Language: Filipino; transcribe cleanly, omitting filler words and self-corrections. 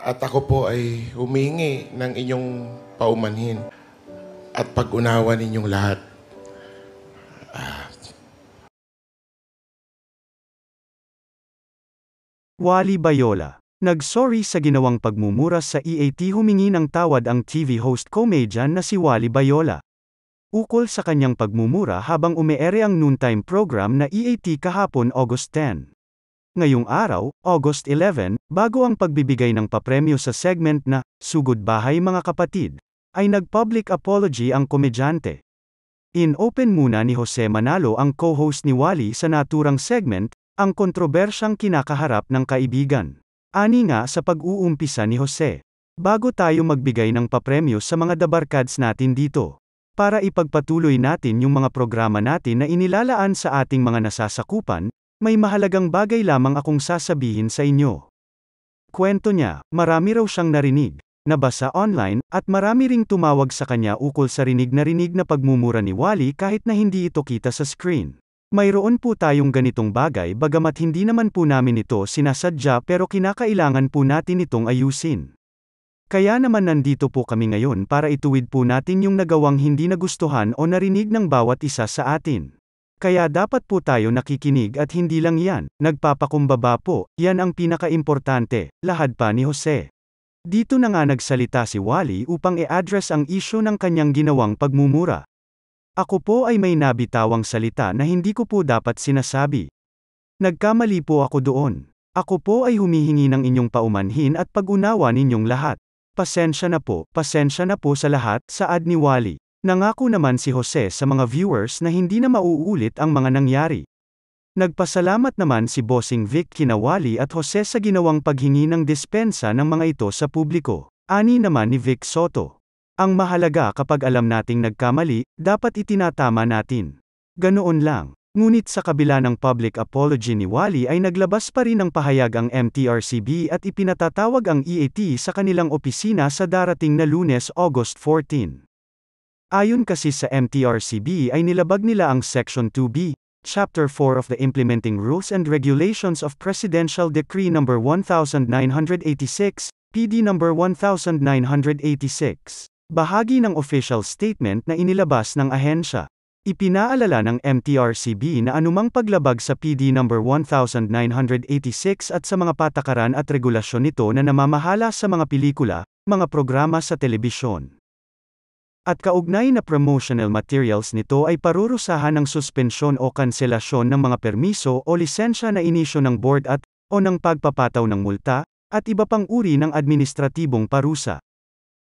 At ako po ay humingi ng inyong paumanhin at pag-unawa ninyong lahat. Wally Bayola. Nag-sorry sa ginawang pagmumura sa EAT. Humingi ng tawad ang TV host comedian na si Wally Bayola. Ukol sa kanyang pagmumura habang umeere ang noontime program na EAT kahapon August 10. Ngayong araw, August 11, bago ang pagbibigay ng papremyo sa segment na Sugod Bahay Mga Kapatid, ay nag-public apology ang komedyante. In-open muna ni Jose Manalo, ang co-host ni Wally sa naturang segment, ang kontrobersyang kinakaharap ng kaibigan. Ani nga sa pag-uumpisa ni Jose. Bago tayo magbigay ng papremyo sa mga dabarkads natin dito, para ipagpatuloy natin yung mga programa natin na inilalaan sa ating mga nasasakupan, may mahalagang bagay lamang akong sasabihin sa inyo. Kwento niya, marami raw siyang narinig, nabasa online, at marami ring tumawag sa kanya ukol sa rinig na pagmumura ni Wally kahit na hindi ito kita sa screen. Mayroon po tayong ganitong bagay bagamat hindi naman po namin ito sinasadya pero kinakailangan po natin itong ayusin. Kaya naman nandito po kami ngayon para ituwid po natin yung nagawang hindi nagustuhan o narinig ng bawat isa sa atin. Kaya dapat po tayo nakikinig at hindi lang yan, nagpapakumbaba po, yan ang pinaka-importante, lahad pa ni Jose. Dito na nga nagsalita si Wally upang i-address ang issue ng kanyang ginawang pagmumura. Ako po ay may nabitawang salita na hindi ko po dapat sinasabi. Nagkamali po ako doon. Ako po ay humihingi ng inyong paumanhin at pag-unawa ninyong lahat. Pasensya na po sa lahat, saad ni Wally. Nangako naman si Jose sa mga viewers na hindi na mauulit ang mga nangyari. Nagpasalamat naman si Bossing Vic kina Wally at Jose sa ginawang paghingi ng dispensa ng mga ito sa publiko. Ani naman ni Vic Soto. Ang mahalaga kapag alam nating nagkamali, dapat itinatama natin. Ganoon lang. Ngunit sa kabila ng public apology ni Wally ay naglabas pa rin ng pahayag ang MTRCB at ipinatatawag ang EAT sa kanilang opisina sa darating na Lunes, August 14. Ayon kasi sa MTRCB ay nilabag nila ang Section 2B, Chapter 4 of the Implementing Rules and Regulations of Presidential Decree No. 1986, PD No. 1986. Bahagi ng official statement na inilabas ng ahensya. Ipinaalala ng MTRCB na anumang paglabag sa PD No. 1986 at sa mga patakaran at regulasyon nito na namamahala sa mga pelikula, mga programa sa telebisyon, at kaugnay na promotional materials nito ay parurusahan ng suspensyon o kanselasyon ng mga permiso o lisensya na inisyo ng board at o ng pagpapataw ng multa, at iba pang uri ng administratibong parusa.